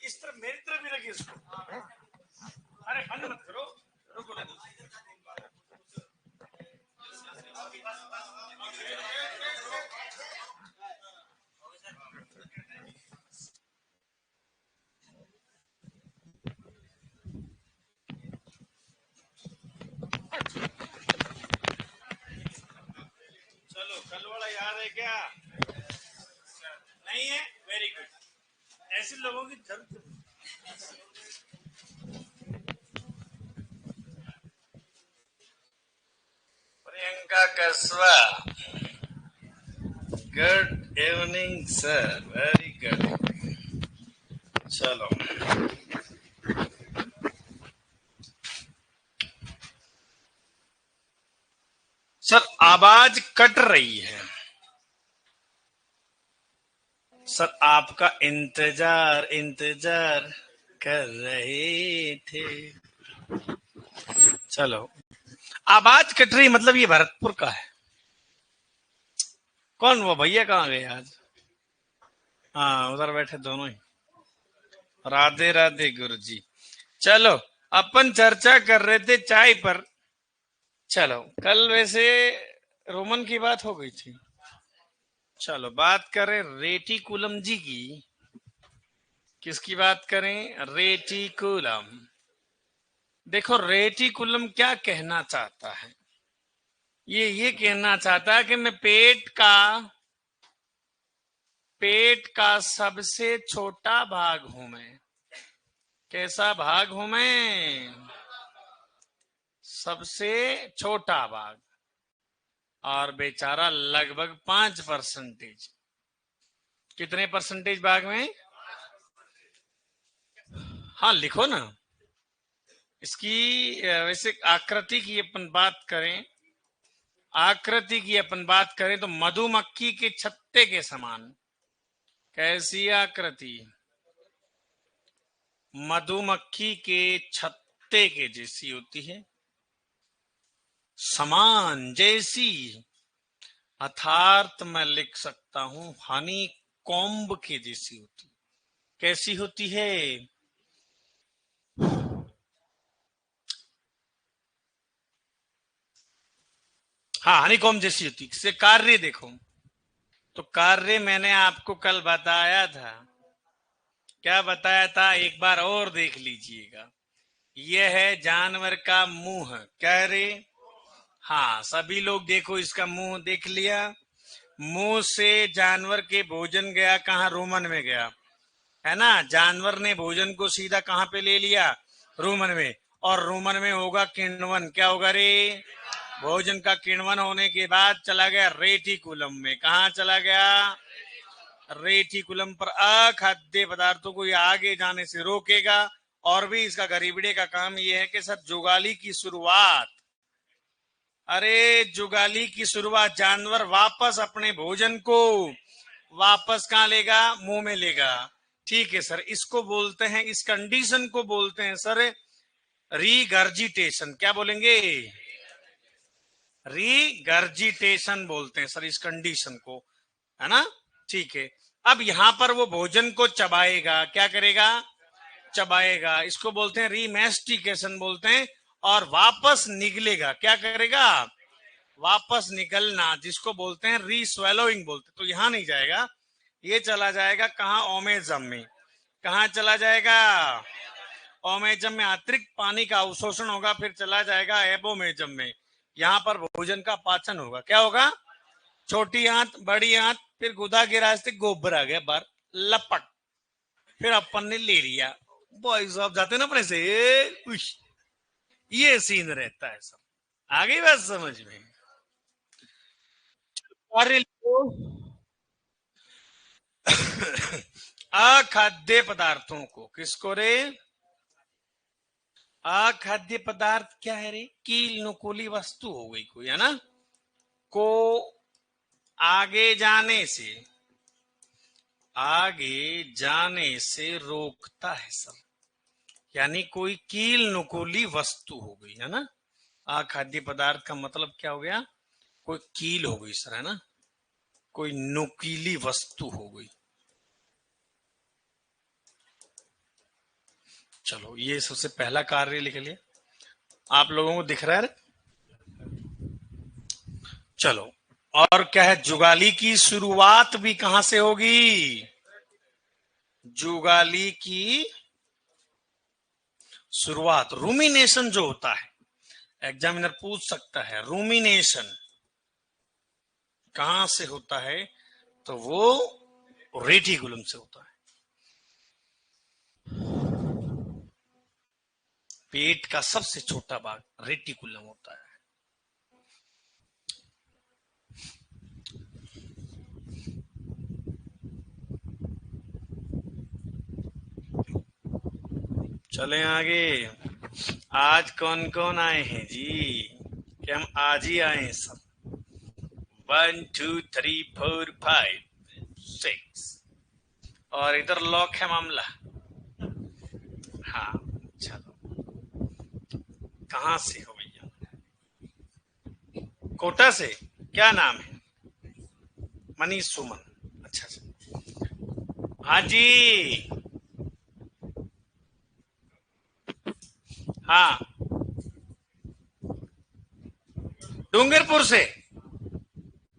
इस तरफ मेरी तरफ भी रखिए इसको। अरे बंद मत करो, रुको रुको। चलो कल वाला याद है क्या? नहीं है? Very good. ऐसे लोगों की जरूरत। Priyanka Kaswa, good evening sir, very good. चलो सर, आवाज कट रही है सर, आपका इंतजार इंतजार कर रहे थे। चलो, आवाज कट रही मतलब ये भरतपुर का है। कौन वो भैया कहाँ गए आज? हाँ, उधर बैठे दोनों ही। राधे राधे गुरु जी। चलो, अपन चर्चा कर रहे थे चाय पर। चलो, कल वैसे रोमन की बात हो गई थी। चलो बात करें रेटिकुलम जी की। किसकी बात करें? रेटिकुलम। देखो रेटिकुलम क्या कहना चाहता है। ये कहना चाहता है कि मैं पेट का सबसे छोटा भाग हूं मैं। कैसा भाग हूं मैं? सबसे छोटा भाग। और बेचारा लगभग 5%। कितने परसेंटेज भाग में? हाँ लिखो ना। इसकी वैसे आकृति की अपन बात करें, तो मधुमक्खी के छत्ते के समान। कैसी आकृति? मधुमक्खी के छत्ते के जैसी होती है, समान जैसी। अर्थात मैं लिख सकता हूं हनी कॉम्ब के जैसी होती। कैसी होती है? हाँ, हनी कॉम्ब जैसी होती। से कार्य देखो, तो कार्य मैंने आपको कल बताया था। क्या बताया था? एक बार और देख लीजिएगा। यह है जानवर का मुंह। क्या रे? हाँ, सभी लोग देखो, इसका मुंह देख लिया। मुंह से जानवर के भोजन गया कहाँ? रोमन में गया, है ना। जानवर ने भोजन को सीधा कहाँ पे ले लिया? रोमन में। और रोमन में होगा किण्वन। क्या होगा रे? भोजन का किण्वन होने के बाद चला गया रेटिकुलम में। कहाँ चला गया? रेटिकुलम पर अखाद्य पदार्थों को ये आगे जाने से रोकेगा। और भी इसका गरीबड़े का काम ये है कि सर जुगाली की शुरुआत, अरे जुगाली की शुरुआत, जानवर वापस अपने भोजन को वापस कहाँ लेगा? मुंह में लेगा। ठीक है सर, इसको बोलते हैं, इस कंडीशन को बोलते हैं सर रीगर्जिटेशन। क्या बोलेंगे? रीगर्जिटेशन बोलते हैं सर इस कंडीशन को, है ना। ठीक है, अब यहां पर वो भोजन को चबाएगा। क्या करेगा? चबाएगा। इसको बोलते हैं रीमेस्टिकेशन बोलते हैं। और वापस निकलेगा। क्या करेगा? वापस निकलना, जिसको बोलते हैं रीस्वेलोइंग बोलते हैं। तो यहां नहीं जाएगा, ये चला जाएगा कहाँ? ओमेजम में। कहाँ चला जाएगा? ओमेजम में अतिरिक्त पानी का अवशोषण होगा, फिर चला जाएगा एबोमेजम में। यहाँ पर भोजन का पाचन होगा। क्या होगा? छोटी आंत, बड़ी आंत, फिर गुदा के रास्ते गोबर आ गया बार, लपट, फिर अपन ने ले लिया। बॉय साहब जाते ना अपने से, ये सीन रहता है सब। आगे बात समझ में? कार्य अखाद्य पदार्थों को, किसको रे? अखाद्य पदार्थ क्या है रे? कील नुकीली वस्तु हो गई कोई, है ना, को आगे जाने से रोकता है सर। यानी कोई कील नुकीली वस्तु हो गई, है ना। अखाद्य पदार्थ का मतलब क्या हो गया? कोई कील हो गई सर, है ना, कोई नुकीली वस्तु हो गई। चलो ये सबसे पहला कार्य लिख लिया, आप लोगों को दिख रहा है? चलो, और क्या है, जुगाली की शुरुआत भी कहां से होगी? जुगाली की शुरुआत, रूमिनेशन जो होता है, एग्जामिनर पूछ सकता है रूमिनेशन कहां से होता है, तो वो रेटिकुलम से होता है। पेट का सबसे छोटा भाग रेटिकुलम होता है। चलें आगे। आज कौन कौन आए हैं जी? कि हम आज ही आए हैं सब? 1 2 3 4 5 6, और इधर लॉक है मामला। हाँ, चलो, कहां से हो भैया? कोटा से। क्या नाम है? मनीष सुमन। अच्छा अच्छा, हाँ जी, हाँ, डूंगरपुर से।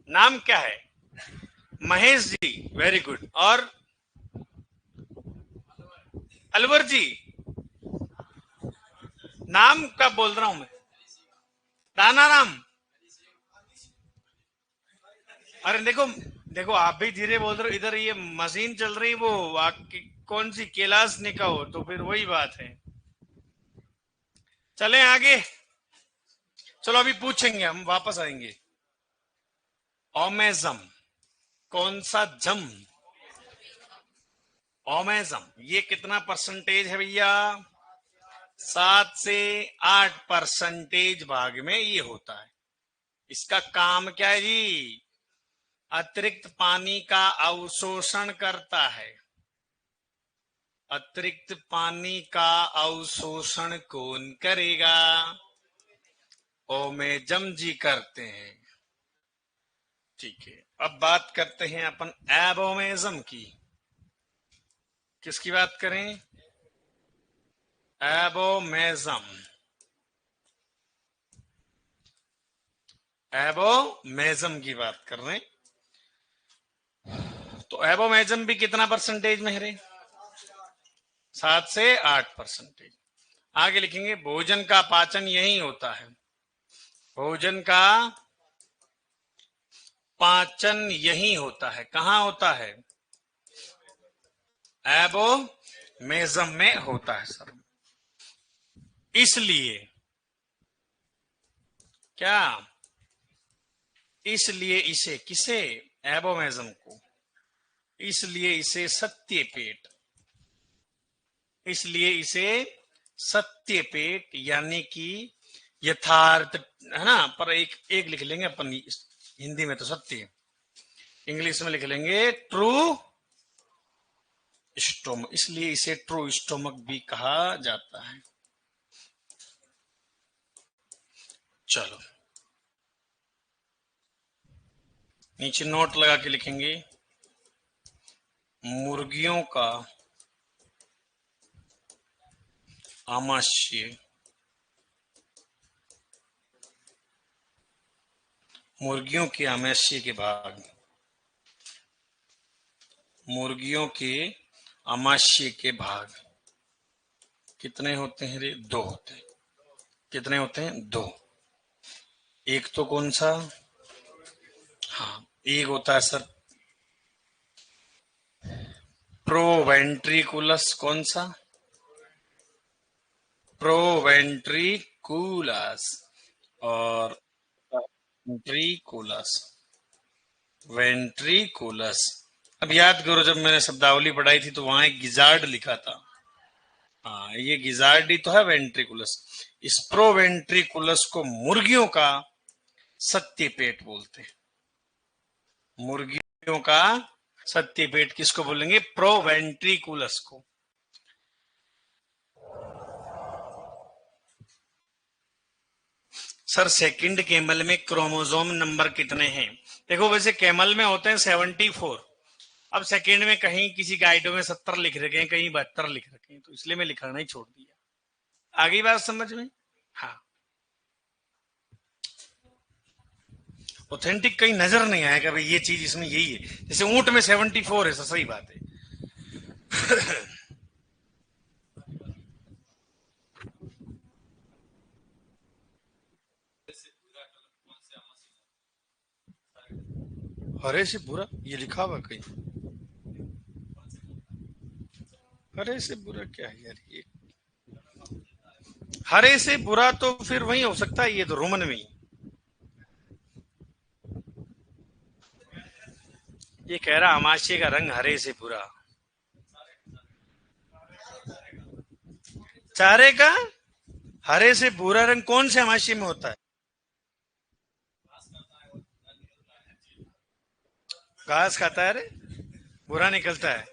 नाम क्या है? Mahesh ji, very good. और अलवर जी, नाम का बोल रहा हूं मैं, राना राम। अरे देखो देखो, आप भी धीरे बोल रहे हो, इधर ये मशीन चल रही, वो कौन सी कैलाश ने का हो, तो फिर वही बात है। चलें आगे। चलो अभी पूछेंगे, हम वापस आएंगे। ओमेजम, कौन सा जम? ओमेजम, ये कितना परसेंटेज है भैया? 7 से 8% भाग में ये होता है। इसका काम क्या है जी? अतिरिक्त पानी का अवशोषण करता है। अतिरिक्त पानी का अवशोषण कौन करेगा? ओमेजम जी करते हैं। ठीक है, अब बात करते हैं अपन एबोमेजम की। किसकी बात करें? एबोमेजम। एबोमेजम की बात कर रहे हैं। तो एबोमेजम भी कितना परसेंटेज में है रे? 7 से 8%। आगे लिखेंगे, भोजन का पाचन यही होता है। भोजन का पाचन यही होता है। कहां होता है? एबोमेजम में होता है सर। इसलिए क्या? इसलिए इसे, किसे? एबोमेजम को। इसलिए इसे सत्य पेट, इसलिए इसे सत्य पेट यानी कि यथार्थ, है ना? पर एक एक लिख लेंगे अपन, हिंदी में तो सत्य, इंग्लिश में लिख लेंगे ट्रू स्टोमक, इसलिए इसे ट्रू स्टोमक भी कहा जाता है। चलो नीचे नोट लगा के लिखेंगे, मुर्गियों का आमाशय, मुर्गियों के आमाशय के भाग, मुर्गियों के आमाशय के भाग कितने होते हैं रे? 2 होते हैं। कितने होते हैं? 2। एक तो कौन सा? हाँ, एक होता है सर प्रोवेंट्रिकुलस। कौन सा? प्रोवेंट्रिकुलस। और वेंट्रिकुलस, वेंट्रिकुलस। अब याद करो, जब मैंने शब्दावली पढ़ाई थी तो वहां एक गिजार्ड लिखा था। हाँ, ये गिजार्ड ही तो है वेंट्रिकुलस। इस प्रोवेंट्रिकुलस को मुर्गियों का सत्य पेट बोलते हैं। मुर्गियों का सत्य पेट किसको बोलेंगे? प्रोवेंट्रिकुलस को। सर सेकंड कैमल में क्रोमोसोम नंबर कितने हैं? देखो, वैसे कैमल में होते हैं 74, अब सेकंड में कहीं किसी गाइडों में 70 लिख रखे हैं, कहीं 72 लिख रखे हैं, तो इसलिए मैं लिखना ही छोड़ दिया। आगे बात समझ में? हाँ, ऑथेंटिक कहीं नजर नहीं आएगा भाई ये चीज इसमें यही है, जैसे ऊंट में 74 है, सही बात है। हरे से बुरा ये लिखा हुआ कहीं? हरे से बुरा क्या है यार ये? हरे से बुरा तो फिर वही हो सकता है, ये तो रोमन में ही। ये कह रहा अमाशय का रंग हरे से बुरा। चारे का हरे से बुरा रंग कौन से अमाशय में होता है? घास खाता है रे, बुरा निकलता है।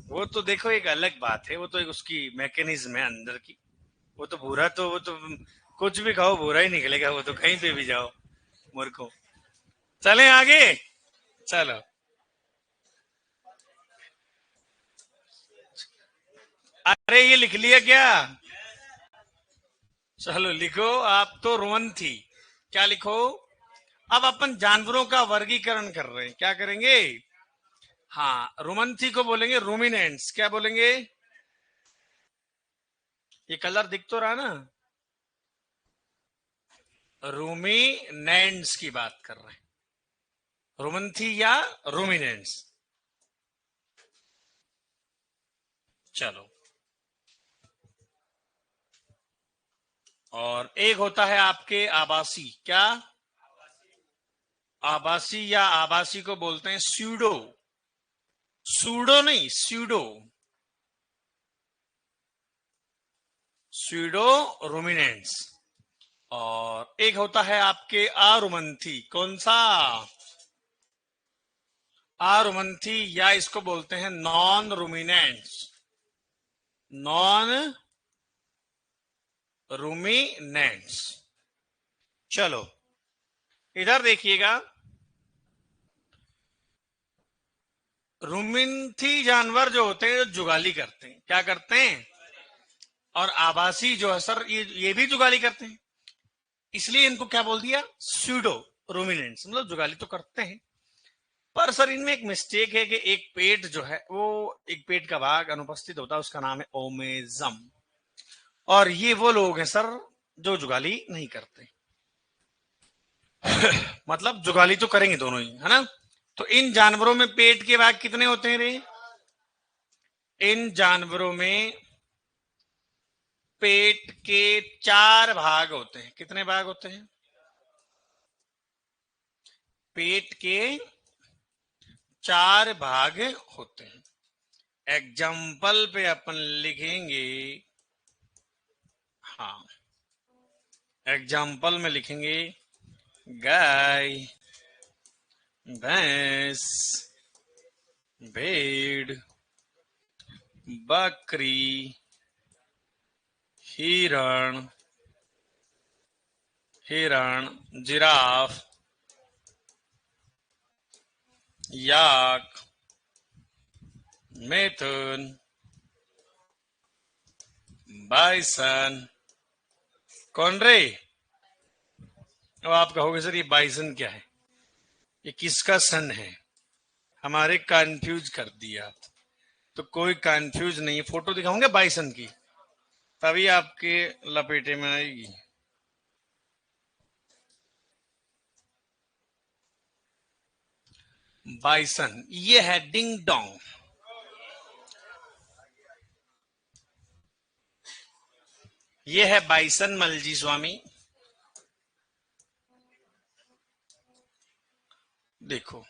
वो तो देखो एक अलग बात है, वो तो एक उसकी मैकेनिज्म है अंदर की। वो तो बुरा तो वो तो कुछ भी खाओ बुरा ही निकलेगा, वो तो कहीं पे भी जाओ मूर्खों। चलें आगे। चलो, अरे ये लिख लिया क्या? चलो लिखो, आप तो रोमन थी। क्या लिखो? अब अपन जानवरों का वर्गीकरण कर रहे हैं, क्या करेंगे? हाँ, रोमंथी को बोलेंगे रूमिनेंट्स। क्या बोलेंगे? ये कलर दिख तो रहा ना? रूमिनेंट्स की बात कर रहे हैं, रोमंथी या रूमिनेंट्स। चलो, और एक होता है आपके आवासी। क्या? आवासी या आवासी को बोलते हैं स्यूडो। सूडो नहीं, स्यूडो। Pseudo ruminants. और एक होता है आपके आरुमंथी। कौन सा? आरुमंथी, या इसको बोलते हैं नॉन रूमिनेंट्स। Non ruminants. चलो, इधर देखिएगा। रूमिनथी जानवर जो होते हैं जुगाली करते हैं। क्या करते हैं? और आवासी जो है सर, ये भी जुगाली करते हैं, इसलिए इनको क्या बोल दिया? Pseudo ruminants. मतलब जुगाली तो करते हैं, पर सर इनमें एक मिस्टेक है कि एक पेट जो है वो, एक पेट का भाग अनुपस्थित होता है, उसका नाम है ओमेजम। और ये वो लोग हैं सर जो जुगाली नहीं करते। मतलब जुगाली तो करेंगे दोनों ही, है ना? तो इन जानवरों में पेट के भाग कितने होते हैं रे? इन जानवरों में पेट के 4 भाग होते हैं। कितने भाग होते हैं? पेट के 4 भाग होते हैं। एग्जाम्पल पे अपन लिखेंगे। हाँ, एग्जाम्पल में लिखेंगे गाय, भैंस, भेड़, बकरी, हिरण, हिरण, जिराफ, याक, मिथुन, बाइसन। कौन रे? अब आप कहोगे सर ये बाइसन क्या है, ये किसका सन है? हमारे कंफ्यूज कर दिया आप। तो कोई कंफ्यूज नहीं, फोटो दिखाऊंगे बाइसन की, तभी आपके लपेटे में आएगी। बाइसन ये है डिंग डोंग। ये है बाइसन मलजी स्वामी। देखो,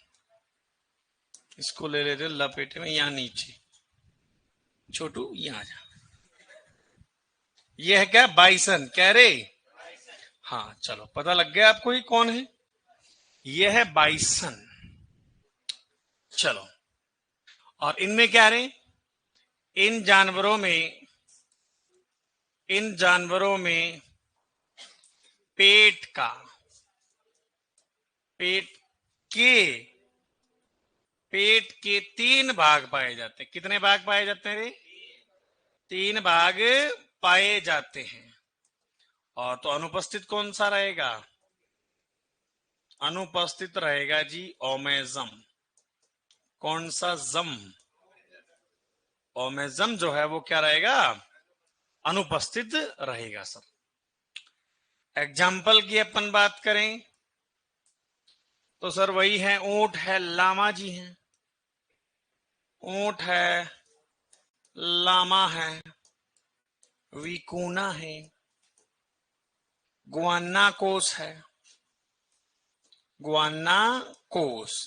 इसको ले लेते लपेटे में, यहां नीचे। छोटू यहां जा। ये है क्या? बाइसन कह रहे? हाँ, चलो पता लग गया आपको ये कौन है। ये है बाइसन। चलो, और इनमें क्या रहे? इन जानवरों में, इन जानवरों में पेट का, पेट के पेट के 3 भाग पाए जाते हैं। कितने भाग पाए जाते हैं रे? 3 भाग पाए जाते हैं। और तो अनुपस्थित कौन सा रहेगा? अनुपस्थित रहेगा जी ओमेजम। कौन सा जम? ओमेजम जो है वो क्या रहेगा? अनुपस्थित रहेगा सर। एग्जाम्पल की अपन बात करें तो सर वही है, ऊंट है, लामा जी हैं। ऊंट है, लामा है, विकुना है, गुआना कोस है, गुआना कोस,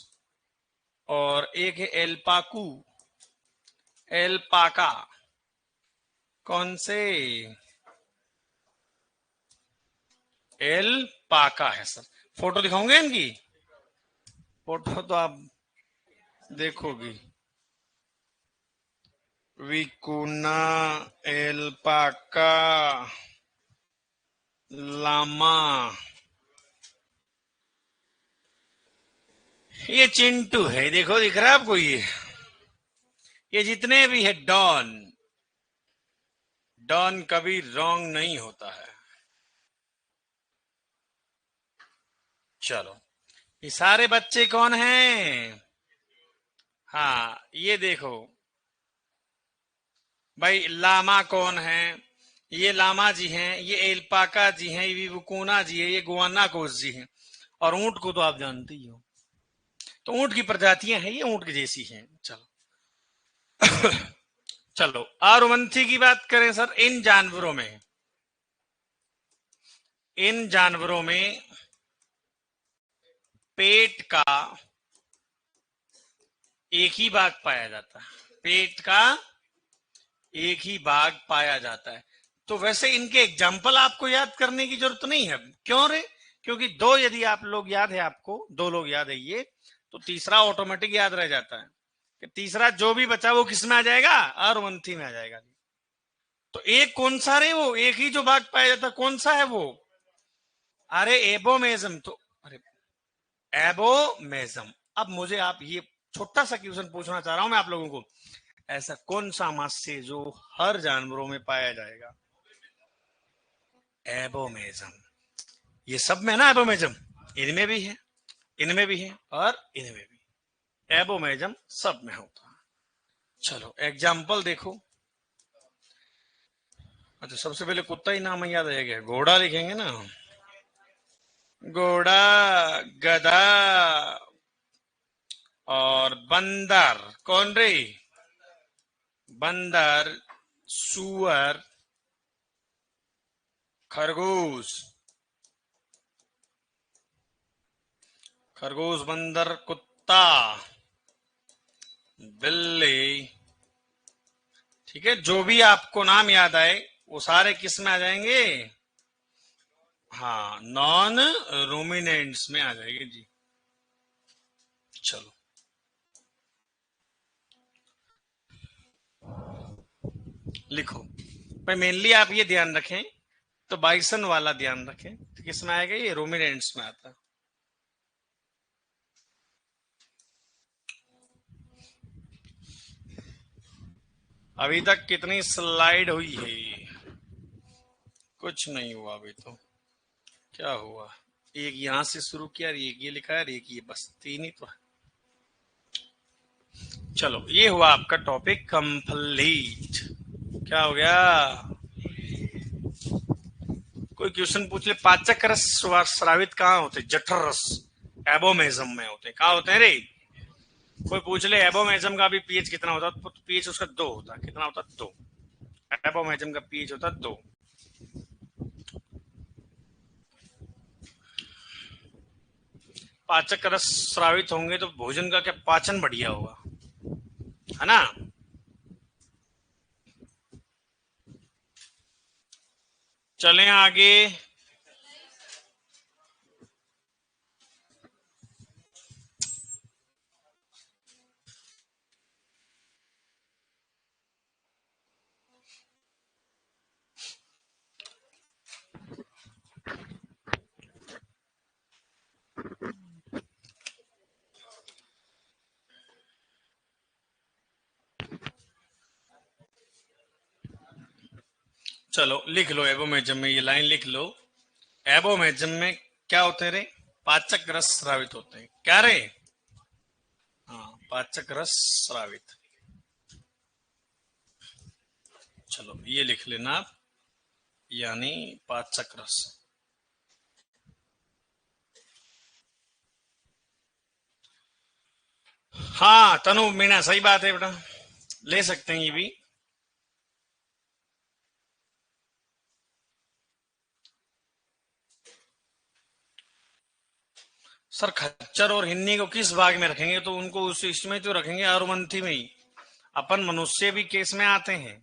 और एक है एल्पाकू, एल्पाका। कौन से? एल्पाका है सर। फोटो दिखाऊंगे इनकी? फोटो तो आप देखोगी। Vicuna, alpaca, Lama. ये चिंटू है, देखो दिख रहा है आपको? ये जितने भी है डॉन, डॉन कभी रॉन्ग नहीं होता है। चलो, ये सारे बच्चे कौन हैं? हाँ, ये देखो भाई, लामा कौन है? ये लामा जी हैं, ये एल्पाका जी हैं, ये विकुना जी है, ये गुआना कोस जी हैं। और ऊंट को तो आप जानते ही हो। तो ऊंट की प्रजातियां हैं, ये ऊंट की जैसी हैं। चलो चलो, आरुमंथी की बात करें सर। इन जानवरों में पेट का एक ही भाग पाया जाता है। पेट का एक ही भाग पाया जाता है। तो वैसे इनके एग्जाम्पल आपको याद करने की जरूरत नहीं है। क्यों रे? क्योंकि दो यदि आप लोग याद है, आपको दो लोग याद है ये, तो तीसरा ऑटोमेटिक याद रह जाता है कि तीसरा जो भी बचा वो किस में आ जाएगा? आरुमंथी में आ जाएगा। तो एक कौन सा रे? वो एक ही जो भाग पाया जाता है, कौन सा है वो? अरे एबोमेजम। तो अरे एबोमेजम। अब मुझे आप ये छोटा सा क्वेश्चन पूछना चाह रहा हूं मैं आप लोगों को। ऐसा कौन सा मत्स्य जो हर जानवरों में पाया जाएगा? एबोमेजम। ये सब में ना एबोमेजम, इनमें भी है, इनमें भी है, और इनमें भी। एबोमेजम सब में होता है। चलो एग्जाम्पल देखो। अच्छा, सबसे पहले कुत्ता ही नाम याद आएगा, घोड़ा लिखेंगे ना। घोड़ा, गधा, और बंदर। कौन रे? बंदर, सुअर, खरगोश। खरगोश, बंदर, कुत्ता, बिल्ली। ठीक है, जो भी आपको नाम याद आए वो सारे किस में आ जाएंगे? हाँ, नॉन रूमिनेंट्स में आ जाएंगे जी। चलो, लिखो भाई। मेनली आप ये ध्यान रखें, तो बाइसन वाला ध्यान रखें, तो किस में आएगा? ये रूमिनेंट्स में आता है। अभी तक कितनी स्लाइड हुई है? कुछ नहीं हुआ अभी तो। क्या हुआ? एक यहां से शुरू किया, एक ये लिखा है, एक ये, बस 3 ही तो है। चलो, ये हुआ आपका टॉपिक कंप्लीट। क्या हो गया? कोई क्वेश्चन पूछ ले, पाचक रस स्रावित कहाँ होते? जठर रस एबोमेजम में होते। कहाँ होते हैं रे? कोई पूछ ले एबोमेजम का भी पीएच कितना होता? तो पीएच उसका 2 होता। कितना होता? 2। एबोमेजम का पीएच होता 2। पाचक रस स्रावित होंगे तो भोजन का क्या पाचन बढ़िया होगा, है ना? चलें आगे। चलो लिख लो, एबोमेजम में ये लाइन लिख लो। एबोमेजम में क्या होते हैं रे? पाचक रस स्रावित होते हैं। क्या रे? हाँ, पाचक रस स्रावित। चलो ये लिख लेना आप, यानी पाचक रस। हाँ तनु मीना, सही बात है बेटा, ले सकते हैं ये भी। सर खच्चर और हिन्नी को किस भाग में रखेंगे? तो उनको उस इसमें तो रखेंगे, आरुमंथी में ही। अपन मनुष्य भी केस में आते हैं,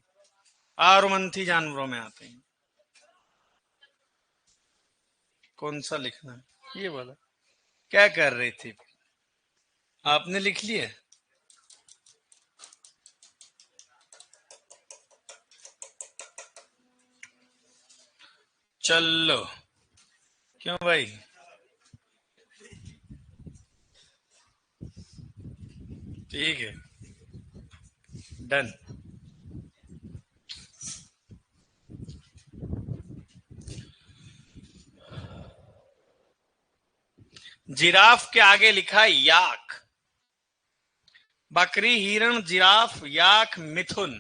आरुमंथी जानवरों में आते हैं। कौन सा लिखना है ये बोला? क्या कर रही थी? आपने लिख लिया? चलो, क्यों भाई? ठीक है, डन। जिराफ के आगे लिखा है याक। बकरी, हिरण, जिराफ, याक, मिथुन,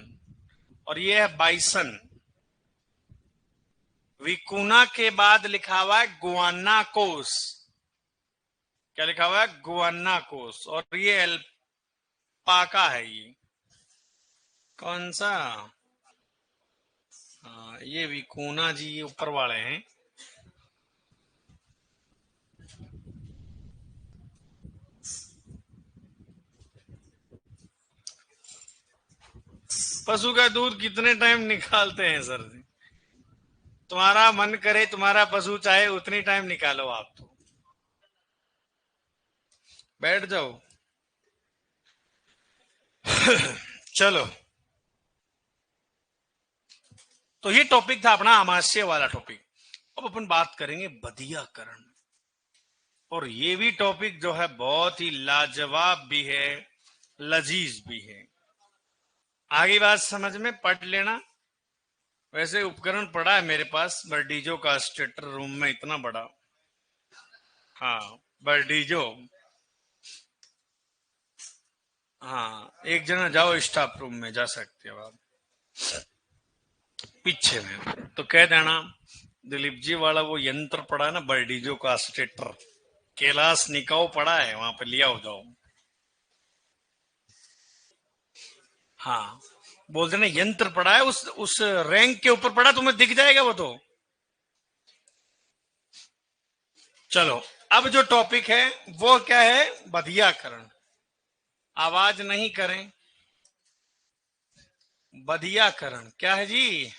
और ये है बाइसन। विकुना के बाद लिखा हुआ है गुआना कोस। क्या लिखा हुआ है? गुआना कोस। और ये एल्पाका है ये। कौन सा? हाँ, ये विकुना जी ये ऊपर वाले हैं। पशु का दूध कितने टाइम निकालते हैं सर जी? तुम्हारा मन करे, तुम्हारा पशु चाहे उतनी टाइम निकालो आप तो। बैठ जाओ। चलो, तो ये टॉपिक था अपना आमाशय वाला टॉपिक। अब अपन बात करेंगे बधियाकरण। और ये भी टॉपिक जो है बहुत ही लाजवाब भी है, लजीज भी है। आगे बात समझ में पढ़ लेना। वैसे उपकरण पड़ा है मेरे पास, बर्डीजो का स्टेटर रूम में, इतना बड़ा। हाँ, बर्डीजो। हाँ, एक जना जाओ, स्टाफ रूम में जा सकते हो आप, पीछे में। तो कह देना दिलीप जी वाला वो यंत्र पड़ा है ना, बर्डीजो का स्टेटर, कैलाश निकाओ पड़ा है वहां पे, लिया हो जाओ। हाँ, बोल देना यंत्र पड़ा है, उस रैंक के ऊपर पड़ा, तुम्हें दिख जाएगा वो तो। चलो, अब जो टॉपिक है वो क्या है? बधियाकरण। आवाज नहीं करें। बधियाकरण क्या है जी?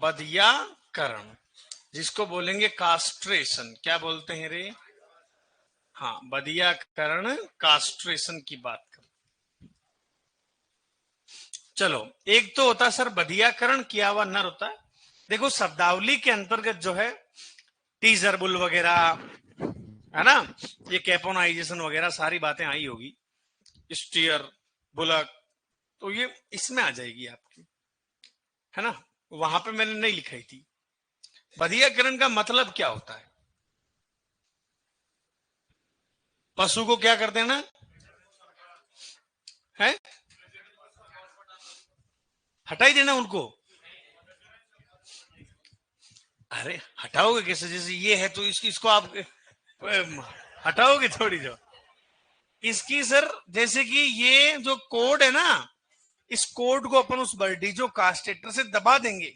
बधियाकरण, जिसको बोलेंगे कास्ट्रेशन। क्या बोलते हैं रे? हाँ, बधियाकरण, कास्ट्रेशन की बात कर। चलो, एक तो होता सर बधियाकरण किया हुआ नर होता है। देखो शब्दावली के अंतर्गत जो है टीजर बुल वगैरह है ना, ये कैपोनाइजेशन वगैरह सारी बातें आई होगी, स्टीयर, बुलक, तो ये इसमें आ जाएगी आपकी, है ना। वहां पे मैंने नहीं लिखाई थी। बधियाकरण का मतलब क्या होता है? पशु को क्या कर देना है? हटाई देना उनको। अरे हटाओगे कैसे? जैसे ये है तो इसको आप हटाओगे थोड़ी। जो इसकी सर, जैसे कि ये जो कोड है ना, इस कोड को अपन उस बर्डीजो कास्टेटर से दबा देंगे,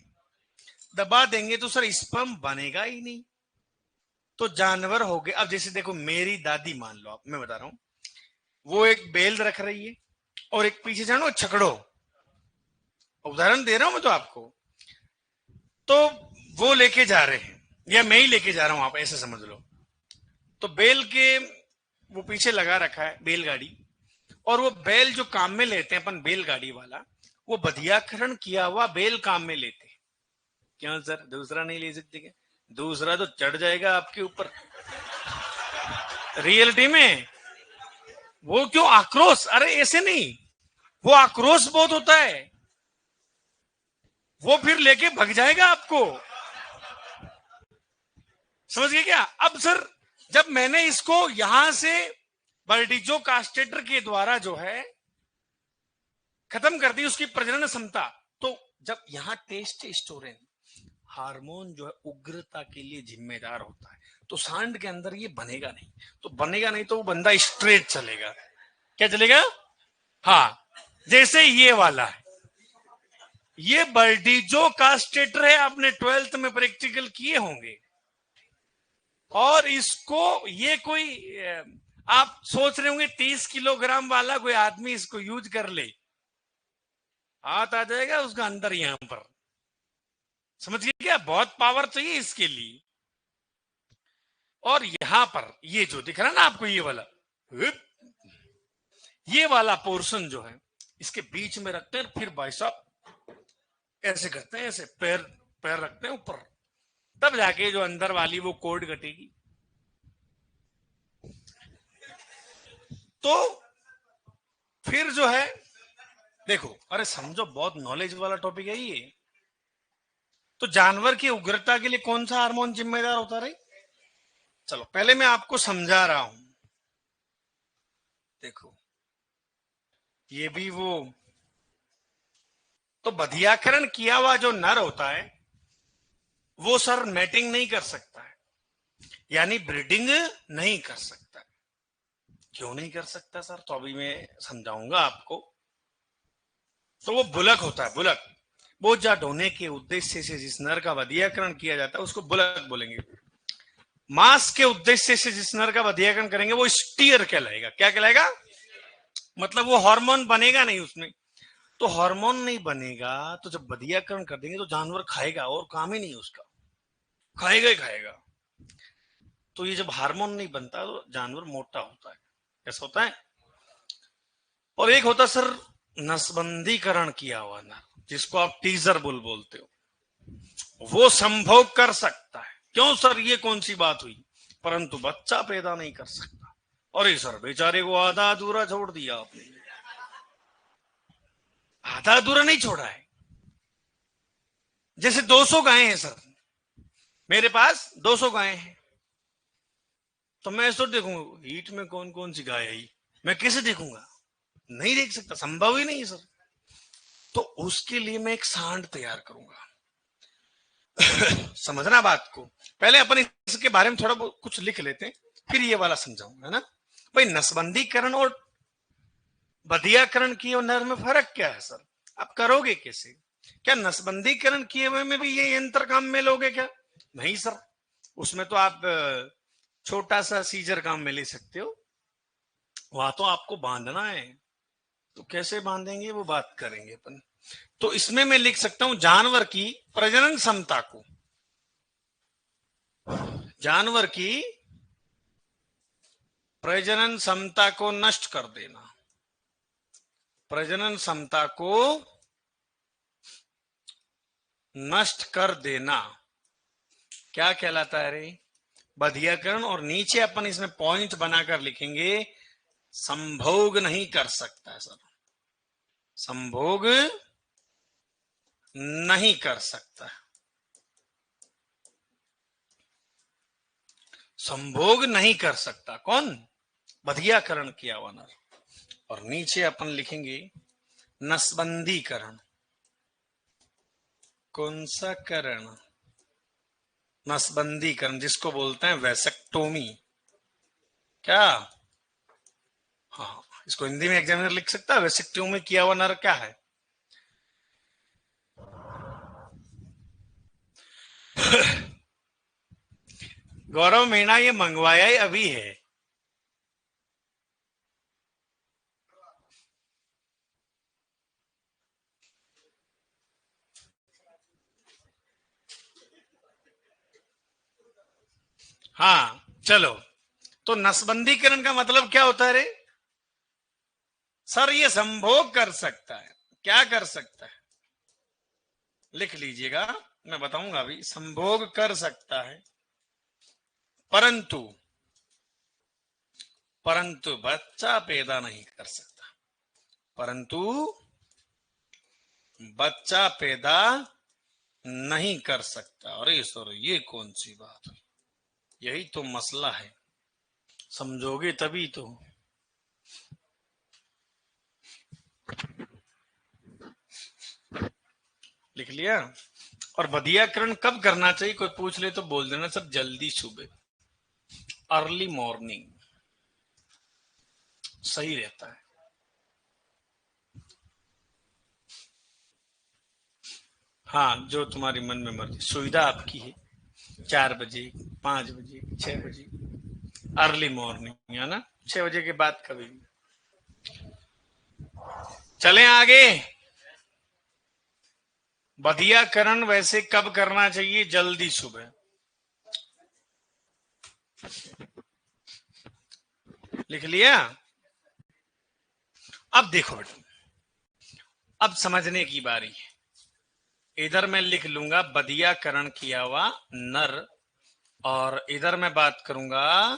दबा देंगे तो सर स्पर्म बनेगा ही नहीं, तो जानवर हो गए। अब जैसे देखो मेरी दादी, मान लो आप, मैं बता रहा हूं, वो एक बेल रख रही है और एक पीछे जानो छकड़ो, उदाहरण दे रहा हूं मैं तो आपको। तो वो लेके जा रहे हैं, या मैं ही लेके जा रहा हूं, आप ऐसे समझ लो। तो बेल के वो पीछे लगा रखा है बैलगाड़ी, और वो बैल जो काम में लेते हैं अपन, बैलगाड़ी वाला, वो बधियाकरण किया हुआ बैल काम में लेते हैं। क्यों सर, दूसरा नहीं ले सकते क्या? दूसरा तो चढ़ जाएगा आपके ऊपर रियलिटी में। वो क्यों आक्रोश? अरे ऐसे नहीं, वो आक्रोश बहुत होता है, वो फिर लेके भग जाएगा आपको। समझ गए क्या? अब सर जब मैंने इसको यहां से बर्डिजो कास्टेटर के द्वारा जो है खत्म कर दी उसकी प्रजनन क्षमता, तो जब यहाँ टेस्टोस्टेरोन हार्मोन जो है उग्रता के लिए जिम्मेदार होता है, तो सांड के अंदर ये बनेगा नहीं, तो बनेगा नहीं तो वो बंदा स्ट्रेट चलेगा। क्या चलेगा? हाँ, जैसे ये वाला है, ये बर्डिजो कास्टेटर है, आपने 12th में प्रैक्टिकल किए होंगे। और इसको ये कोई आप सोच रहे होंगे 30 किलोग्राम वाला कोई आदमी इसको यूज कर ले, हाथ आ जाएगा उसका अंदर यहां पर। समझिए क्या? बहुत पावर चाहिए इसके लिए। और यहां पर ये जो दिख रहा है ना आपको, ये वाला पोर्शन जो है इसके बीच में रखते हैं, फिर भाई साहब ऐसे करते हैं, ऐसे पैर पैर रखते हैं ऊपर, तब जाके जो अंदर वाली वो कोड कटेगी। तो फिर जो है देखो, अरे समझो, बहुत नॉलेज वाला टॉपिक है ये। तो जानवर की उग्रता के लिए कौन सा हार्मोन जिम्मेदार होता रहे? चलो पहले मैं आपको समझा रहा हूं। देखो ये भी वो, तो बधियाकरण किया हुआ जो नर होता है वो सर मैटिंग नहीं कर सकता है, यानी ब्रीडिंग नहीं कर सकता। क्यों नहीं कर सकता सर? तो अभी मैं समझाऊंगा आपको। तो वो बुलक होता है, बुलक। बोझा ढोने के उद्देश्य से जिस नर का बधियाकरण किया जाता है उसको बुलक बोलेंगे। मांस के उद्देश्य से जिस नर का बधियाकरण करेंगे वो स्टीयर कहलाएगा। क्या कहलाएगा? मतलब वो हार्मोन बनेगा नहीं उसमें। तो हार्मोन नहीं बनेगा तो जब बधियाकरण कर देंगे तो जानवर खाएगा, और काम ही नहीं उसका, खाएगा ही खाएगा। तो ये जब हार्मोन नहीं बनता तो जानवर मोटा होता है। कैसा होता है? और एक होता सर नसबंदीकरण किया हुआ नर, जिसको आप टीजर बुल बोलते हो, वो संभोग कर सकता है। क्यों सर, ये कौन सी बात हुई? परंतु बच्चा पैदा नहीं कर सकता। अरे सर बेचारे को आधा अधूरा छोड़ दिया आपने। आधा अधूरा नहीं छोड़ा है। जैसे 200 गायें हैं सर, मेरे पास 200 गायें हैं, तो मैं इसको देखूंगा हीट में कौन कौन सी गाय है, मैं कैसे देखूंगा? नहीं देख सकता, संभव ही नहीं है सर। तो उसके लिए मैं एक सांड तैयार करूंगा। समझना बात को। पहले अपन इसके बारे में थोड़ा कुछ लिख लेते हैं, फिर ये वाला समझाऊंगा ना। भाई नसबंदीकरण और बधियाकरण किए नर में फर्क क्या है सर? आप करोगे कैसे? क्या नसबंदीकरण किए हुए में भी ये यंत्र काम में लोगे क्या? नहीं सर, उसमें तो आप छोटा सा सीजर काम में ले सकते हो, वहां तो आपको बांधना है। तो कैसे बांधेंगे वो बात करेंगे अपन। तो इसमें मैं लिख सकता हूं जानवर की प्रजनन क्षमता को, जानवर की प्रजनन क्षमता को नष्ट कर देना। प्रजनन क्षमता को नष्ट कर देना क्या कहलाता है रे? बधियाकरण। और नीचे अपन इसमें पॉइंट बनाकर लिखेंगे संभोग नहीं कर सकता सर, संभोग नहीं कर सकता, संभोग नहीं कर सकता कौन? बधियाकरण किया हुआ नर। और नीचे अपन लिखेंगे नसबंदीकरण। कौन सा करण? नसबंदीकरण, जिसको बोलते हैं वैसेक्टोमी। क्या? हाँ, इसको हिंदी में एग्जामिनर लिख सकता है, वैसेक्टोमी किया हुआ नर क्या है? गौरव मीणा ये मंगवाया ही अभी है। हाँ चलो, तो नसबंदीकरण का मतलब क्या होता है रे? सर ये संभोग कर सकता है। क्या कर सकता है? लिख लीजिएगा, मैं बताऊंगा अभी। संभोग कर सकता है, परंतु परंतु बच्चा पैदा नहीं कर सकता। परंतु बच्चा पैदा नहीं कर सकता। अरे सर ये कौन सी बात है, यही तो मसला है, समझोगे तभी तो। लिख लिया। और बदियाकरण कब करना चाहिए, कोई पूछ ले तो बोल देना सर जल्दी सुबह, अर्ली मॉर्निंग सही रहता है। हाँ जो तुम्हारी मन में मर्जी, सुविधा आपकी है, 4 बजे, 5 बजे, 6 बजे, अर्ली मॉर्निंग है ना, 6 बजे के बाद कभी भी। चलें आगे। बदियाकरण वैसे कब करना चाहिए, जल्दी सुबह। लिख लिया। अब देखो बेटा, अब समझने की बारी है। इधर मैं लिख लूंगा बदियाकरण किया हुआ नर, और इधर मैं बात करूंगा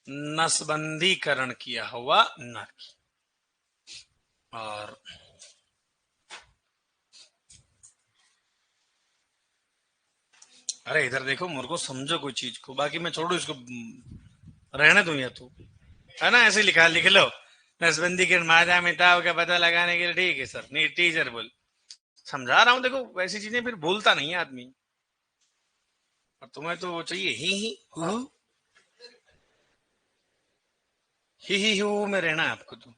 नसबंदीकरण किया हुआ नर की। और अरे इधर देखो, मुझको समझो कोई चीज को, बाकी मैं छोड़ू इसको, रहने दूं या तो, है ना, ऐसे लिखा, लिख लो। नसबंदी के मादा मिताब का पता लगाने के लिए, ठीक है सर, नहीं टीचर बोल, समझा रहा हूं, देखो वैसी चीजें फिर भूलता नहीं है आदमी। और तुम्हें तो वो चाहिए ही हु, ही हु में रहना है आपको तो।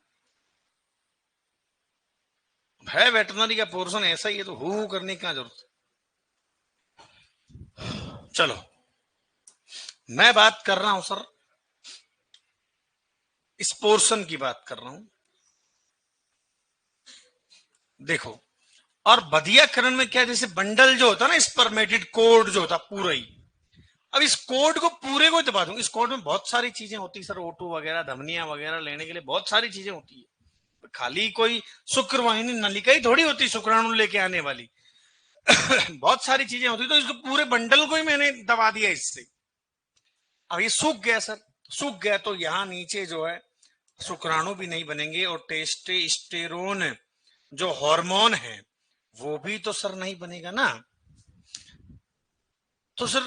है वेटरनरी का पोर्शन ऐसा ही है, तो हु करने की क्या जरूरत है। चलो मैं बात कर रहा हूं सर, इस पोर्शन की बात कर रहा हूं। देखो, और बदियाकरण में क्या, जैसे बंडल जो होता है ना, स्पर्मेटिड कोड जो होता पूरा ही, अब इस कोड को पूरे को दबा दूं। इस कोड में बहुत सारी चीजें होती है सर, ओटू वगैरह, धमनियां वगैरह लेने के लिए बहुत सारी चीजें होती है, खाली कोई शुक्रवाहिनी नलिका ही थोड़ी होती शुक्राणु लेके आने वाली। बहुत सारी चीजें होती, तो इसको पूरे बंडल को ही मैंने दबा दिया इससे। अब ये सूख गया सर, सूख गया तो यहां नीचे जो है शुक्राणु भी नहीं बनेंगे, और टेस्टोस्टेरोन जो हार्मोन है वो भी तो सर नहीं बनेगा ना। तो सर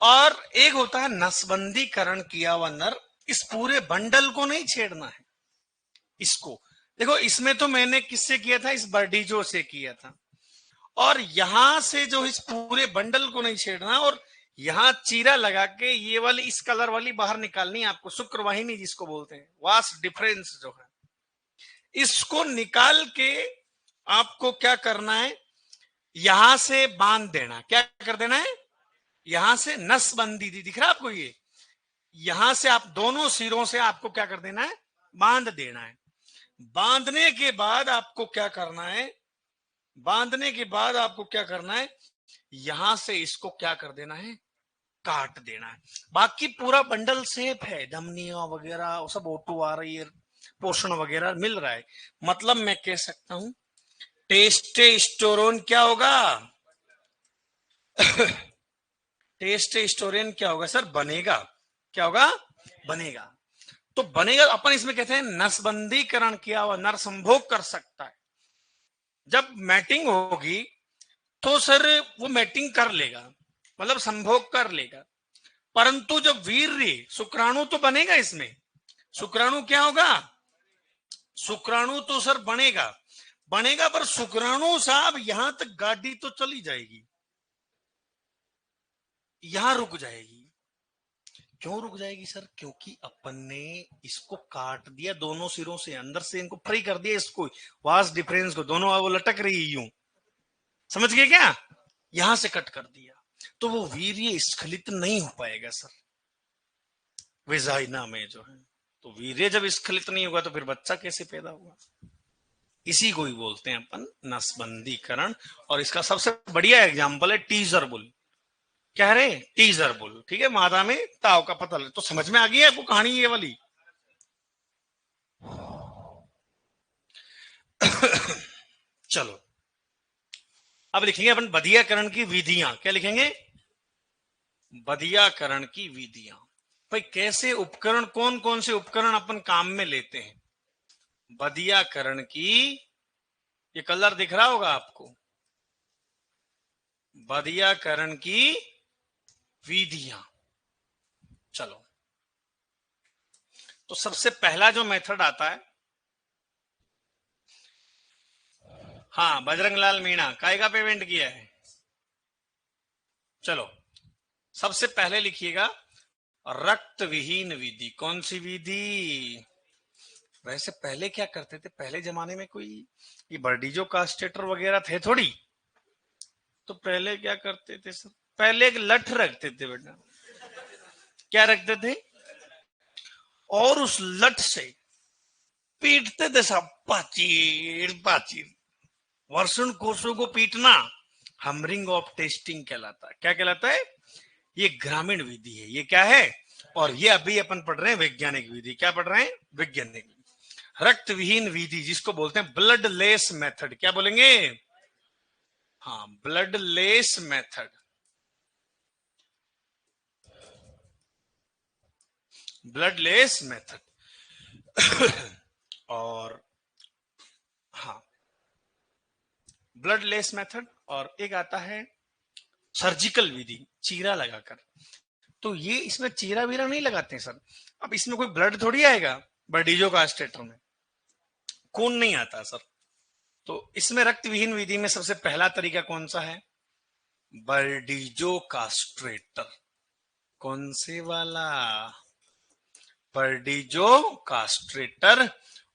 और एक होता है नसबंदीकरण किया हुआ नर, इस पूरे बंडल को नहीं छेड़ना है इसको। देखो इसमें तो मैंने किससे किया था, इस बर्डीजो से किया था, और यहां से जो इस पूरे बंडल को नहीं छेड़ना, और यहां चीरा लगा के ये वाली इस कलर वाली बाहर निकालनी है आपको, शुक्रवाहिनी जिसको बोलते हैं, वास्ट डिफरेंस जो है, इसको निकाल के आपको क्या करना है, यहां से बांध देना। क्या कर देना है, यहां से नसबंदी दिख रहा है आपको, ये यहां से आप दोनों सिरों से आपको क्या कर देना है, बांध देना है। बांधने के बाद आपको क्या करना है, बांधने के बाद आपको क्या करना है, यहां से इसको क्या कर देना है, काट देना है। बाकी पूरा बंडल सेफ है, धमनियां वगैरह सब ओटू आ रही है, पोषण वगैरह मिल रहा है। मतलब मैं कह सकता हूं टेस्टोस्टेरोन क्या होगा, टेस्टोस्टेरोन क्या होगा सर, बनेगा। क्या होगा, बनेगा। तो बनेगा, अपन इसमें कहते हैं नसबंदीकरण किया हुआ नर संभोग कर सकता है। जब मैटिंग होगी तो सर वो मैटिंग कर लेगा, मतलब संभोग कर लेगा। परंतु जब वीर्य शुक्राणु तो बनेगा इसमें, शुक्राणु क्या होगा, शुक्राणु तो सर बनेगा, बनेगा, पर शुक्राणु साहब यहां तक गाड़ी तो चली जाएगी, यहां रुक जाएगी। क्यों रुक जाएगी सर, क्योंकि अपन ने इसको काट दिया दोनों सिरों से, अंदर से इनको फ्री कर दिया, इसको वास्ट डिफरेंस को, दोनों वो लटक रही यूं, समझ गए क्या, यहां से कट कर दिया, तो वो वीर्य स्खलित नहीं हो पाएगा सर वेजाइना में जो है। तो वीर्य जब स्खलित नहीं होगा तो फिर बच्चा कैसे पैदा होगा, इसी को ही बोलते हैं अपन नसबंदीकरण। और इसका सबसे बढ़िया एग्जाम्पल है टीजर बुल। क्या रे, टीजर बुल, ठीक है, मादा में ताव का पता लगे, तो समझ में आ गई है आपको कहानी ये वाली। चलो अब लिखेंगे अपन बदियाकरण की विधियां। क्या लिखेंगे, बदियाकरण की विधियां। भाई कैसे उपकरण, कौन कौन से उपकरण अपन काम में लेते हैं, बदियाकरण की, ये कलर दिख रहा होगा आपको, बदियाकरण की विधियां। चलो, तो सबसे पहला जो मेथड आता है, हाँ बजरंग लाल मीणा काय का पेमेंट किया है। चलो, सबसे पहले लिखिएगा रक्त विहीन विधि। कौन सी विधि? वैसे पहले क्या करते थे, पहले जमाने में कोई ये बर्डीजो कास्टेटर वगैरह थे थोड़ी, तो पहले क्या करते थे सर, पहले एक लठ रखते थे बेटा। क्या रखते थे? और उस लठ से पीटते थे सब, पाचीर पाचीर। वर्षण कोषों को पीटना हमरिंग ऑफ टेस्टिंग कहलाता है। क्या कहलाता है? ये ग्रामीण विधि है। ये क्या है? और ये अभी अपन पढ़ रहे हैं वैज्ञानिक विधि। क्या पढ़ रहे हैं? वैज्ञानिक विधि। रक्त विहीन विधि जिसको बोलते हैं ब्लड लेस मेथड। क्या बोलेंगे? हाँ, blood less method. Blood less method और हाँ, ब्लड लेस मेथड। और एक आता है सर्जिकल विधि, चीरा लगाकर। तो ये इसमें चीरा वीरा नहीं लगाते हैं सर। अब इसमें कोई ब्लड थोड़ी आएगा, बर्डीजो कास्टेटर में खून नहीं आता सर। तो इसमें रक्त विहीन विधि में सबसे पहला तरीका कौन सा है? बर्डीजो कास्ट्रेटर। कौन से वाला? बर्डीजो कास्ट्रेटर।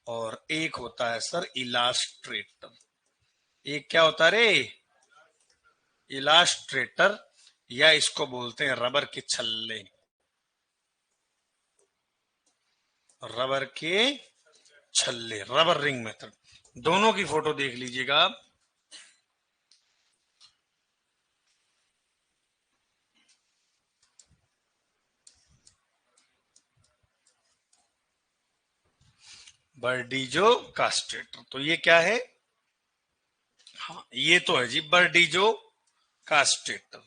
और एक होता है सर इलास्ट्रेटर। एक क्या होता है रे? इलास्ट्रेटर, या इसको बोलते हैं रबर के छल्ले। रबर के छल्ले, रबर रिंग मेथड। दोनों की फोटो देख लीजिएगा आप। बर्डीजो कास्ट्रेटर, तो ये क्या है? हाँ, ये तो है जी बर्डीजो कास्ट्रेटर।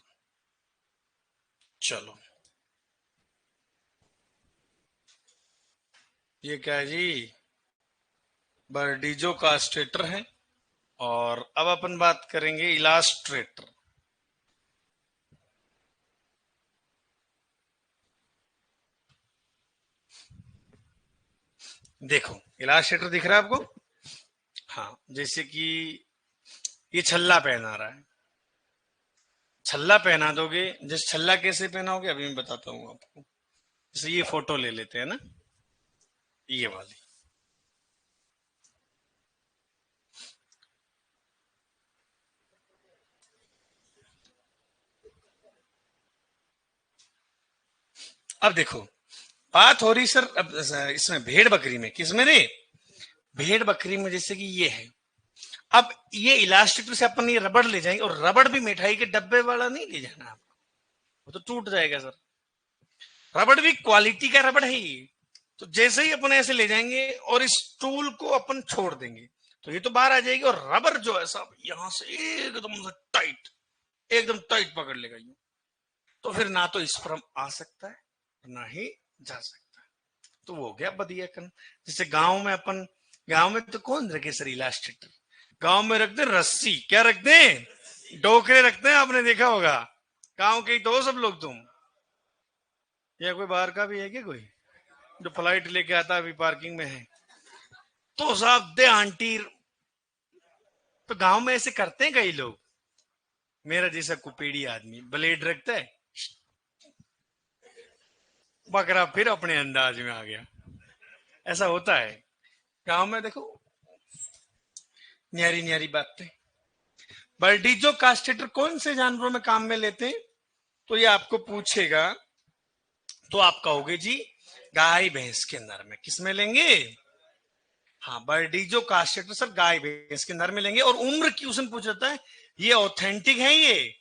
चलो, ये क्या है जी? बर्डीजो कास्ट्रेटर है। और अब अपन बात करेंगे इलास्ट्रेटर। देखो, इलास्ट्रेटर दिख रहा है आपको? हाँ, जैसे कि ये छल्ला पहना रहा है, छल्ला पहना दोगे। जैसे छल्ला कैसे पहनाओगे अभी मैं बताता हूँ आपको। जैसे ये फोटो ले लेते हैं ना, ये वाली। अब देखो, बात हो रही सर अब इसमें भेड़ बकरी में, किसमें रे? भेड़ बकरी में जैसे कि ये है। अब ये इलास्टिक से अपन ये रबड़ ले जाएंगे, और रबड़ भी मिठाई के डब्बे वाला नहीं ले जाना आपको, वो तो टूट जाएगा सर। रबड़ भी क्वालिटी का रबड़ है ये। तो जैसे ही अपन ऐसे ले जाएंगे और इस टूल को अपन छोड़ देंगे, तो ये तो बाहर आ जाएगी, और रबर जो है साहब यहां से एकदम से टाइट, एकदम टाइट पकड़ लेगा ये। तो फिर ना तो इस पर हम आ सकता है, ना ही जा सकता है। तो वो हो गया बदियाकरण। जैसे गांव में अपन, गांव में तो कौन रखे सर इलास्टिक? गांव में रखते रस्सी। क्या रखते हैं? डोकरे रखते हैं, आपने देखा होगा। गांव के ही तो सब लोग तुम, या कोई बाहर का भी है क्या कोई जो फ्लाइट लेके आता अभी पार्किंग में है? तो साहब दे आंटी। तो गांव में ऐसे करते हैं कई लोग। मेरा जैसा कुपेड़ी आदमी ब्लेड रखता है, बकरा फिर अपने अंदाज में आ गया। ऐसा होता है गांव में, देखो न्यारी न्यारी बातें। बर्डीजो कास्टेटर कौन से जानवरों में काम में लेते हैं? तो ये आपको पूछेगा, तो आप कहोगे जी गाय भैंस के नर में। किस में लेंगे? हाँ, बर्डीजो कास्टेटर सर गाय भैंस के नर में लेंगे। और उम्र की उसने पूछ रहा है, ये ऑथेंटिक है ये।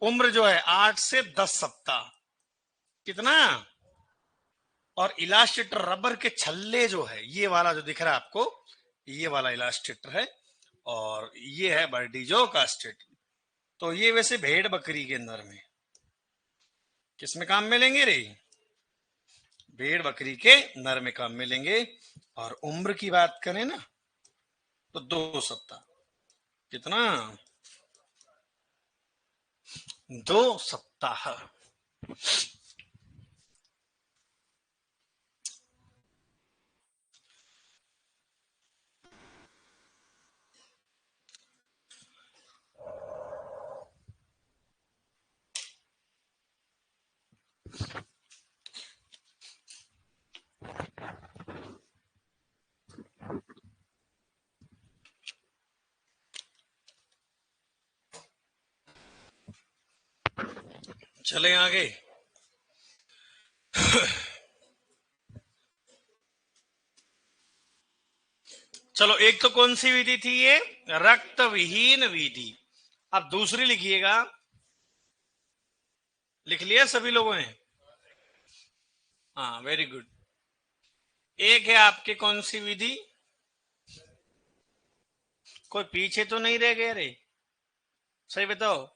उम्र जो है 8 से 10 सप्ताह। कितना? और इलास्ट्रेटर रबर के छल्ले जो है, ये वाला जो दिख रहा है आपको, ये वाला इलास्ट्रेटर है। और ये है बर्डीजो कास्टेटर। तो ये वैसे भेड़ बकरी के अंदर में किसमें काम में लेंगे रे? भेड़ बकरी के नर में काम मिलेंगे। और उम्र की बात करें ना तो 2 सप्ताह। कितना? 2 सप्ताह। चले आगे। चलो, एक तो कौन सी विधि थी ये? रक्त विहीन विधि। अब दूसरी लिखिएगा। लिख लिया सभी लोगों ने? हाँ, वेरी गुड। एक है आपके कौन सी विधि? कोई पीछे तो नहीं रह गए रे? सही बताओ।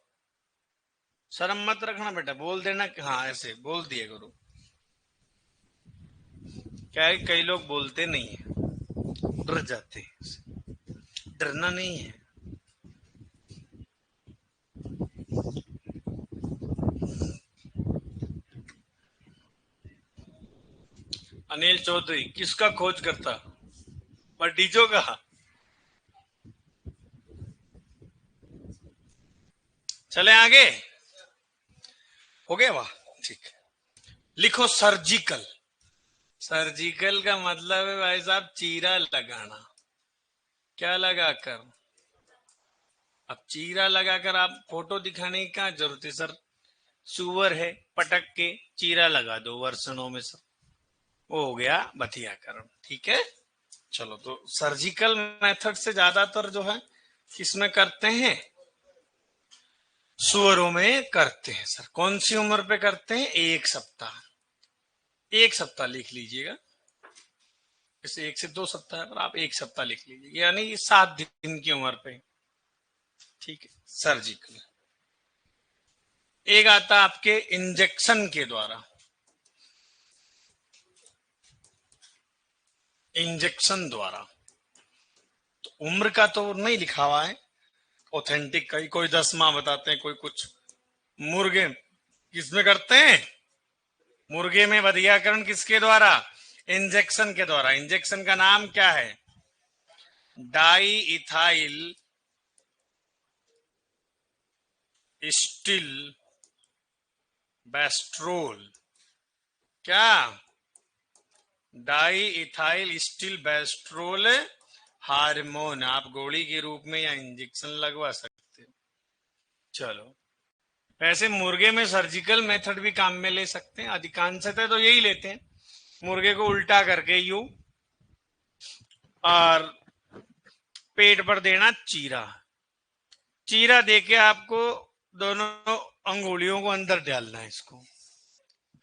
शर्म मत रखना बेटा, बोल देना। हाँ, ऐसे बोल दिए करो। क्या है, कई लोग बोलते नहीं है, डर जाते हैं। डरना नहीं है। अनिल चौधरी किसका खोज करता? बटीजों का। चले आगे। हो गया? वाह, ठीक। लिखो सर्जिकल। सर्जिकल का मतलब है भाई साहब चीरा लगाना। क्या लगाकर? अब चीरा लगाकर आप फोटो दिखाने की क्या जरूरत है सर? सुअर है, पटक के चीरा लगा दो वर्षणों में सर, वो हो गया बथियाकरण। ठीक है। चलो, तो सर्जिकल मेथड से ज्यादातर जो है किसमें करते हैं? सुअरों में करते हैं सर। कौन सी उम्र पे करते हैं? 1 सप्ताह। 1 सप्ताह लिख लीजिएगा। जैसे 1 से 2 सप्ताह है, पर आप 1 सप्ताह लिख लीजिए, यानी 7 दिन की उम्र पे। ठीक है, सर्जिकल। एक आता आपके इंजेक्शन के द्वारा। इंजेक्शन द्वारा तो उम्र का तो नहीं लिखा हुआ है ऑथेंटिक का ही, कोई 10 माह बताते हैं, कोई कुछ। मुर्गे किसमें करते हैं? मुर्गे में बधियाकरण किसके द्वारा? इंजेक्शन के द्वारा। इंजेक्शन का नाम क्या है? Diethylstilbestrol. क्या? Diethylstilbestrol hormone. आप गोली के रूप में या इंजेक्शन लगवा सकते हो। चलो, वैसे मुर्गे में सर्जिकल मेथड भी काम में ले सकते हैं, अधिकांशतः तो यही लेते हैं। मुर्गे को उल्टा करके यूं, और पेट पर देना चीरा। चीरा देके आपको दोनों अंगुलियों को अंदर डालना है इसको,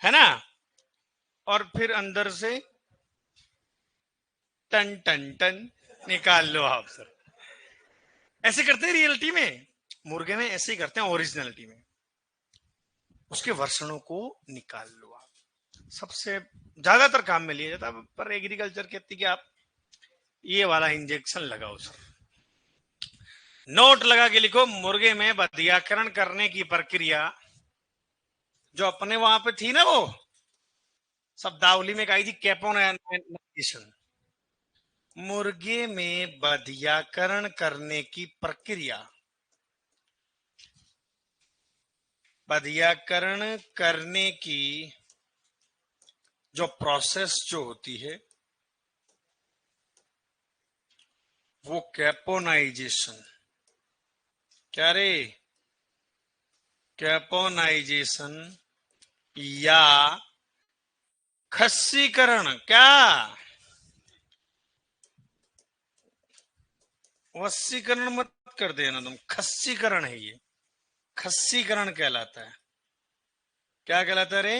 है ना? और फिर अंदर से टन टन टन निकाल लो आप सर। ऐसे करते हैं रियलिटी में। मुर्गे में ऐसे ही करते हैं ओरिजिनलिटी में। उसके वर्षणों को निकाल लो आप। सबसे ज्यादातर काम में लिया जाता है, पर एग्रीकल्चर कहती कि आप ये वाला इंजेक्शन लगाओ सर। नोट लगा के लिखो, मुर्गे में बधियाकरण करने की प्रक्रिया जो अपने वहां पे थी ना, वो शब्दावली में कही थी कैपोनाइजेशन। मुर्गे में बधियाकरण करने की प्रक्रिया, बधियाकरण करने की जो प्रोसेस जो होती है वो कैपोनाइजेशन। क्या रे? कैपोनाइजेशन या खस्सीकरण। क्या? वस्सीकरण मत कर देना तुम, खस्सीकरण है ये। खस्सीकरण कहलाता है। क्या कहलाता है रे?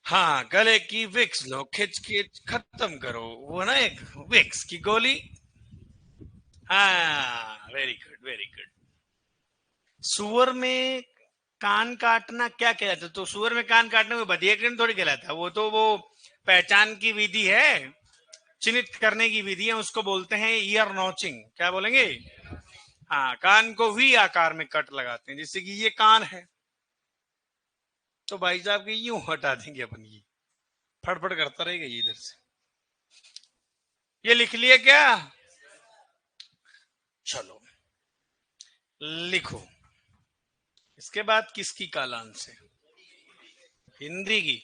हाँ, गले की विक्स लो, खिंच के खत्म करो, वो ना एक विक्स की गोली। हाँ, वेरी गुड वेरी गुड। सुअर में कान काटना क्या कहलाता है? तो सुअर में कान काटने में बधियाकरण थोड़ी कहलाता है, वो तो वो पहचान की विधि है, चिन्हित करने की विधि है, उसको बोलते हैं ईयर नॉचिंग। क्या बोलेंगे? हाँ, कान को वी आकार में कट लगाते हैं, जैसे कि ये कान है, तो भाई साहब की यूं हटा देंगे अपन, ये फटफट करता रहेगा ये इधर से। ये लिख लिया क्या? चलो लिखो। इसके बाद किसकी कालान से? हिंदी की।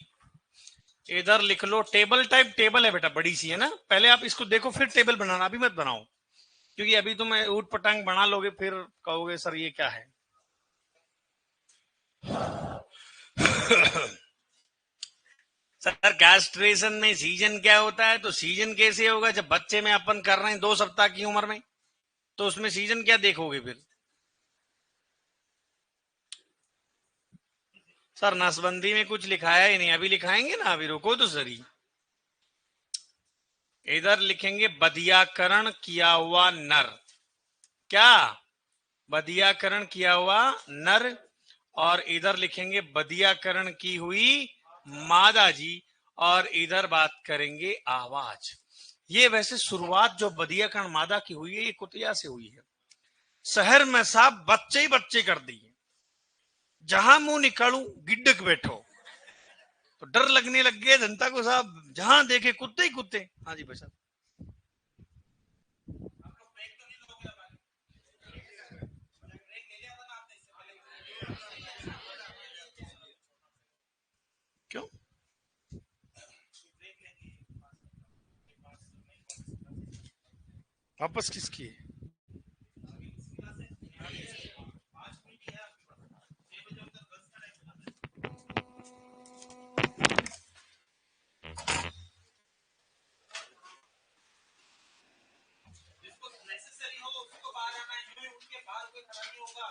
इधर लिख लो, टेबल टाइप टेबल है बेटा, बड़ी सी है ना, पहले आप इसको देखो फिर टेबल बनाना, अभी मत बनाओ, क्योंकि अभी तुम ऊट पटांग बना लोगे फिर कहोगे सर ये क्या है। सर कैस्ट्रेशन में सीजन क्या होता है? तो सीजन कैसे होगा जब बच्चे में अपन कर रहे हैं 2 सप्ताह की उम्र में, तो उसमें सीजन क्या देखोगे फिर? सर नसबंदी में कुछ लिखाया ही नहीं, अभी लिखाएंगे ना, अभी रुको तो सरी। इधर लिखेंगे बधियाकरण किया हुआ नर। क्या? बधियाकरण किया हुआ नर। और इधर लिखेंगे बधियाकरण की हुई मादा जी। और इधर बात करेंगे आवाज। ये वैसे शुरुआत जो बधियाकरण मादा की हुई है, ये कुतिया से हुई है। शहर में साहब बच्चे ही बच्चे कर दिए, जहां मुंह निकालू गिड्डक बैठो, तो डर लगने लग गया जनता को साहब, जहां देखे कुत्ते ही कुत्ते। हाँ जी भाई साहब। क्यों? वापस किसकी है? जिसको नेसेसरी हो उसको बाहर आना है, उनके बाहर कोई खड़ा नहीं होगा।